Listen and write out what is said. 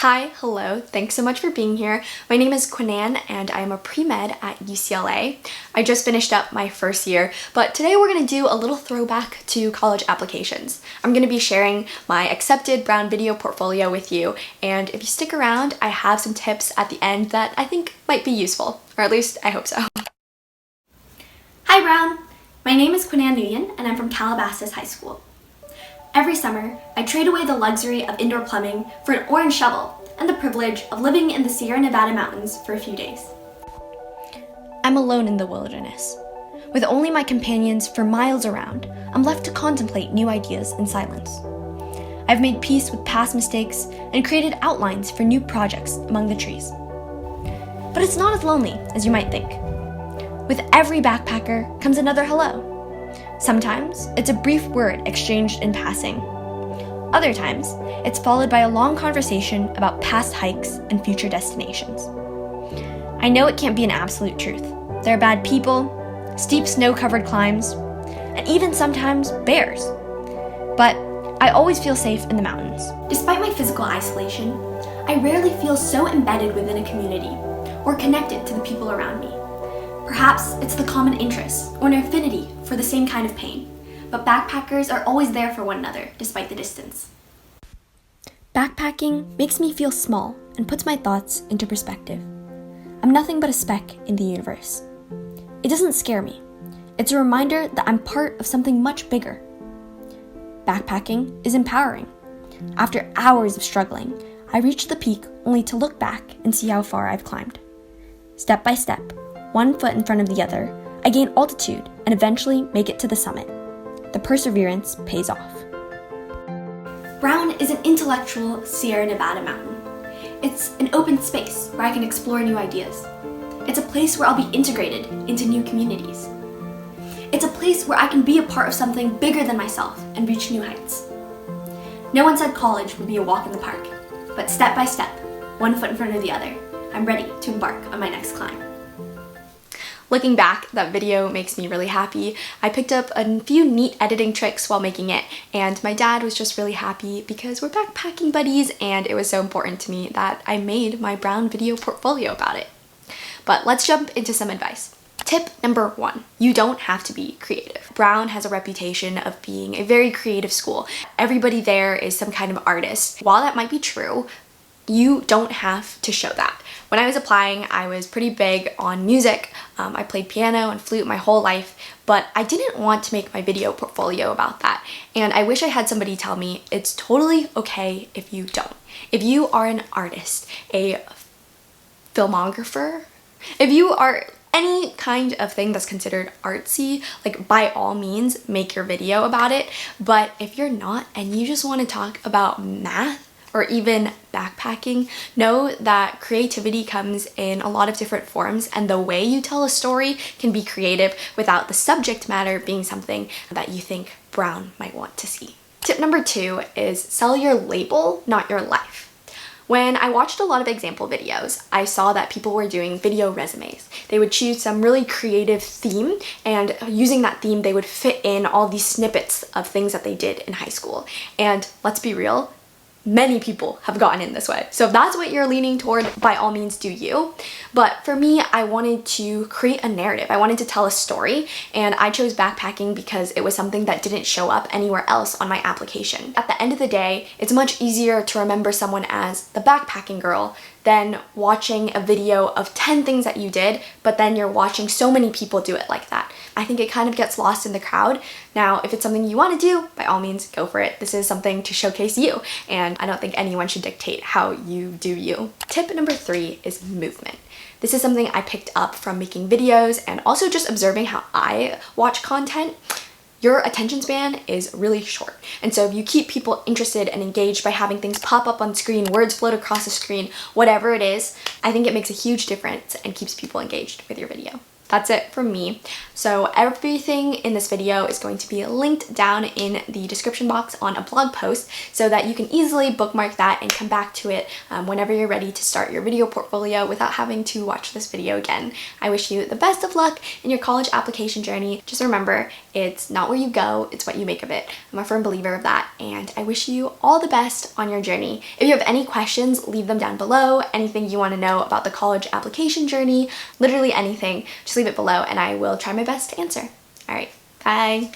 Hi, hello, thanks so much for being here. My name is Quinan and I am a pre-med at UCLA. I just finished up my first year, but today we're going to do a little throwback to college applications. I'm going to be sharing my accepted Brown video portfolio with you, and if you stick around, I have some tips at the end that I think might be useful, or at least I hope so. Hi Brown! My name is Quinan Nguyen and I'm from Calabasas High School. Every summer, I trade away the luxury of indoor plumbing for an orange shovel and the privilege of living in the Sierra Nevada mountains for a few days. I'm alone in the wilderness. With only my companions for miles around, I'm left to contemplate new ideas in silence. I've made peace with past mistakes and created outlines for new projects among the trees. But it's not as lonely as you might think. With every backpacker comes another hello. Sometimes it's a brief word exchanged in passing. Other times, it's followed by a long conversation about past hikes and future destinations. I know it can't be an absolute truth. There are bad people, steep snow-covered climbs, and even sometimes bears. But I always feel safe in the mountains. Despite my physical isolation, I rarely feel so embedded within a community or connected to the people around me. Perhaps it's the common interests or an affinity for the same kind of pain, but backpackers are always there for one another despite the distance. Backpacking makes me feel small and puts my thoughts into perspective. I'm nothing but a speck in the universe. It doesn't scare me. It's a reminder that I'm part of something much bigger. Backpacking is empowering. After hours of struggling, I reach the peak only to look back and see how far I've climbed. Step by step, one foot in front of the other, I gain altitude and eventually make it to the summit. The perseverance pays off. Brown is an intellectual Sierra Nevada mountain. It's an open space where I can explore new ideas. It's a place where I'll be integrated into new communities. It's a place where I can be a part of something bigger than myself and reach new heights. No one said college would be a walk in the park, but step by step, one foot in front of the other, I'm ready to embark on my next climb. Looking back, that video makes me really happy. I picked up a few neat editing tricks while making it, and my dad was just really happy because we're backpacking buddies and it was so important to me that I made my Brown video portfolio about it. But let's jump into some advice. Tip number 1, you don't have to be creative. Brown has a reputation of being a very creative school. Everybody there is some kind of artist. While that might be true, you don't have to show that. When I was applying, I was pretty big on music. I played piano and flute my whole life, but I didn't want to make my video portfolio about that. And I wish I had somebody tell me it's totally okay if you don't. If you are an artist, a filmographer, if you are any kind of thing that's considered artsy, like by all means, make your video about it. But if you're not and you just want to talk about math, or even backpacking, know that creativity comes in a lot of different forms, and the way you tell a story can be creative without the subject matter being something that you think Brown might want to see. Tip number 2 is sell your label, not your life. When I watched a lot of example videos, I saw that people were doing video resumes. They would choose some really creative theme, and using that theme, they would fit in all these snippets of things that they did in high school. And let's be real, many people have gotten in this way. So if that's what you're leaning toward, by all means do you. But for me, I wanted to create a narrative. I wanted to tell a story, and I chose backpacking because it was something that didn't show up anywhere else on my application. At the end of the day, it's much easier to remember someone as the backpacking girl than watching a video of 10 things that you did, but then you're watching so many people do it like that. I think it kind of gets lost in the crowd. Now, if it's something you want to do, by all means, go for it. This is something to showcase you, and I don't think anyone should dictate how you do you. Tip number 3 is movement. This is something I picked up from making videos and also just observing how I watch content. Your attention span is really short. And so if you keep people interested and engaged by having things pop up on screen, words float across the screen, whatever it is, I think it makes a huge difference and keeps people engaged with your video. that's it from me. So everything in this video is going to be linked down in the description box on a blog post so that you can easily bookmark that and come back to it whenever you're ready to start your video portfolio without having to watch this video again. I wish you the best of luck in your college application journey. Just remember, it's not where you go, it's what you make of it. I'm a firm believer of that, and I wish you all the best on your journey. If you have any questions, leave them down below. Anything you want to know about the college application journey, literally anything, just leave it below and I will try my best to answer. All right, bye.